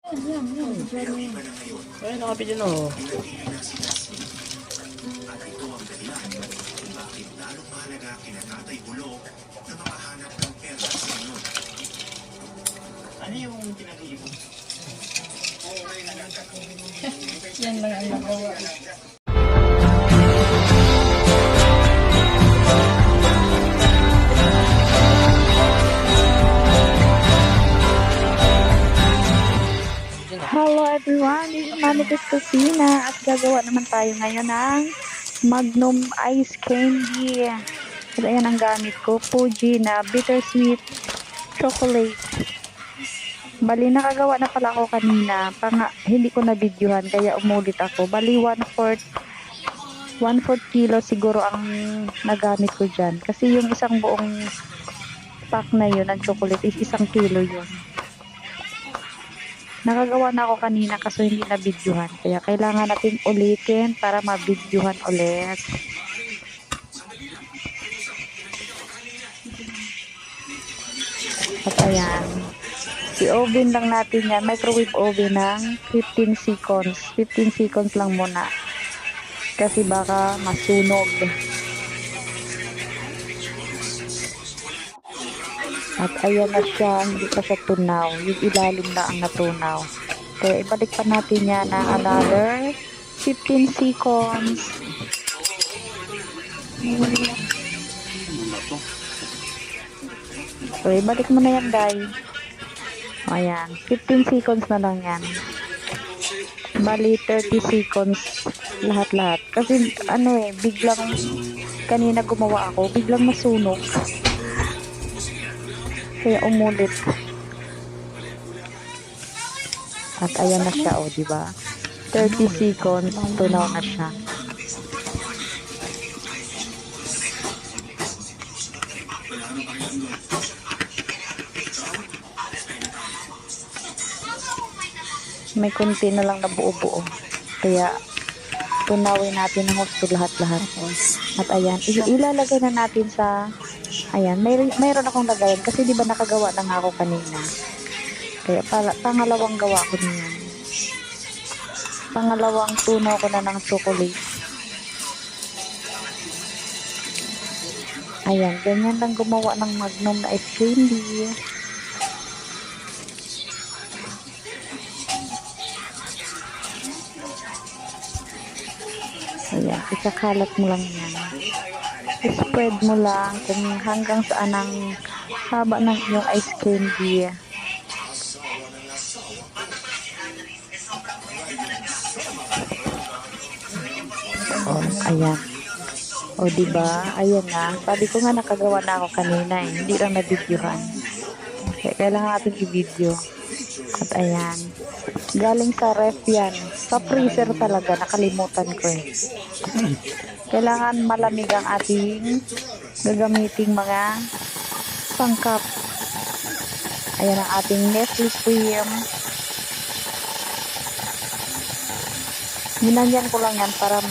Ay, nakapit yun o. Ano yung pinag-iipon? Yan lang ang nagawa. Hello everyone, this is Mami Kusina at gagawa naman tayo ngayon ng Magnum Ice Candy. At ayan ang gamit ko, Fuji na bittersweet chocolate. Bali, nakagawa na pala ako kanina, hindi ko na videohan kaya umulit ako. Bali, 1/4 kilo siguro ang nagamit ko dyan. Kasi yung isang buong pack na yun ng chocolate is 1 kilo yun. Nakagawa na ako kanina kaso hindi na videohan. Kaya kailangan natin ulitin para ma-videohan ulit. At ayan. I-oven lang natin yan. Microwave oven ng 15 seconds. 15 seconds lang muna. Kasi baka masunog. At ayan na siya, hindi pa siya tunaw. Yung ilalim na ang natunaw. Kaya ibalik pa natin yan na another 15 seconds. So, ibalik mo na yan, guys. Ayan, 15 seconds na lang yan. Bali, 30 seconds lahat-lahat. Kasi, biglang, kanina gumawa ako, biglang masunog. Kaya umulit. At ayan na siya, diba? 30 seconds, tunaw na siya. May konti na lang na buo-buo. Kaya, tunawin natin ng gusto lahat-lahat. At ayan, ilalagay na natin sa ayan, mayroon akong lagayan kasi di ba nakagawa na nga ako kanina. Kaya pangalawang gawa ko niyan. Pangalawang tunaw ko na ng chocolate. Ayan, ganyan lang gumawa ng Magnum na ice candy. Ayan, isakalat mo lang yan. I-spread mo lang kung hanggang saan ang haba ng iyong ice candy. Oh, ayan. O, diba? Ayan na. Sabi ko nga nakagawa na ako kanina eh. Hindi lang na-videohan. Kaya kailangan natin i-video. At ayan. Galing sa ref yan. Sa freezer talaga. Nakalimutan ko eh. Kailangan malamig ang ating gagamiting mga pangkap. Ayan ang ating Nestle cream. Ginanyan ko lang yan para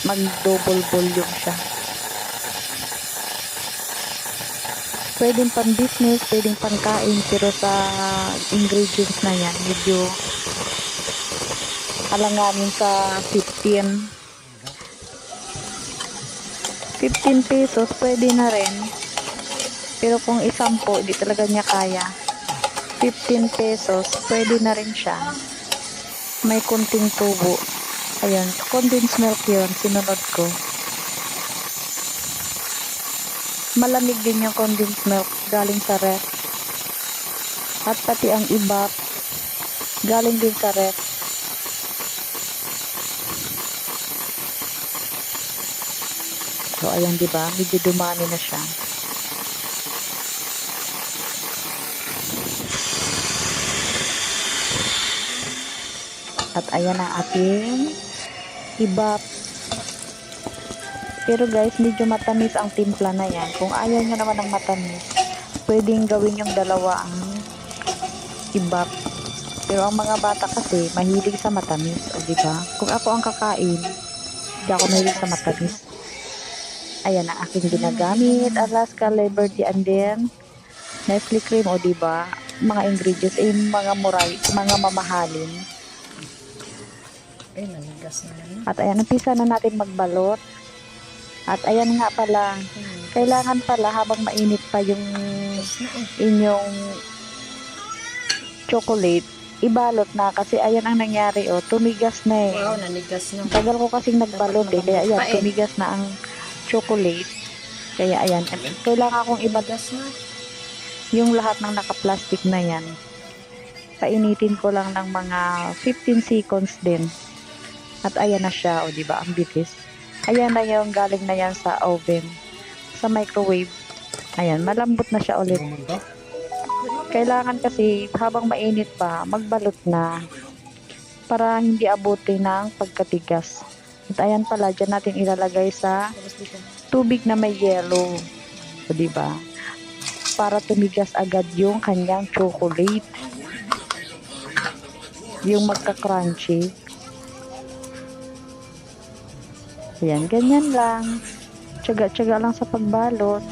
mag-double volume siya. Pwedeng pan business, pwedeng pankain, pero sa ingredients na yan, medyo alanganin sa 15 pesos, pwede na rin. Pero kung 10, di talaga niya kaya. 15 pesos, pwede na rin siya. May kunting tubo. Ayan, condensed milk yun, sinunod ko. Malamig din yung condensed milk, galing sa ref. At pati ang ibap, galing din sa ref. So, ayan, diba? Medyo dumami na siya. At ayan ang ating ibap. Pero guys, medyo matamis ang timpla na yan. Kung ayaw nyo naman ng matamis, pwedeng gawin yung dalawa ang ibap. Pero ang mga bata kasi, mahilig sa matamis. O diba? Kung ako ang kakain, hindi ako mahilig sa matamis. Ayan ang aking ginagamit. Alaska Liberty and then Nestle cream. O diba? mga ingredients ay mga mga mamahalin. Ay, nanigas naman. At ayan, umpisa na natin magbalot. At ayan nga pala, kailangan pala habang mainit pa yung inyong chocolate, ibalot na kasi ayan ang nangyari, oh, tumigas na eh. Wow, nanigas na. Tagal ko kasing nagbalot eh, kaya ayan, Pa eh. tumigas na ang chocolate. Kaya ayan, kailangan kong Nanigas na. yung lahat ng naka-plastic na yan. Painitin ko lang ng mga 15 seconds din. At ayan na siya, o diba, ang bilis. Ayan na yung galing na yan sa oven, sa microwave. Ayan, malambot na siya ulit. Kailangan kasi habang mainit pa, magbalot na para hindi abuti ng pagkatigas. At ayan pala, dyan natin ilalagay sa Tapos dito. tubig na may yellow. O diba? Para tumigas agad yung kanyang chocolate. Yung magka-crunchy. Ayan, ganyan lang. Tiyaga-tiyaga lang sa pagbalot.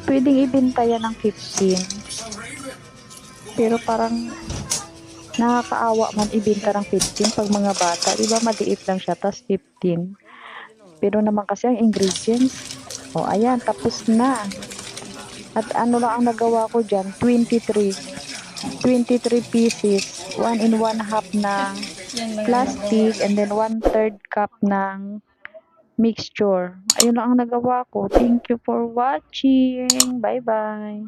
Pwedeng ibenta yan ng 15. Pero parang nakakaawa man ibenta ng 15 pag mga bata. Diba maliit lang siya, tas 15. Pero naman kasi ang ingredients. O, ayan, tapos na. At ano lang ang nagawa ko dyan? 23 pieces. 1 in 1 half ng plastic and then 1/3 cup ng mixture. Ayun lang ang nagawa ko. Thank you for watching. Bye-bye.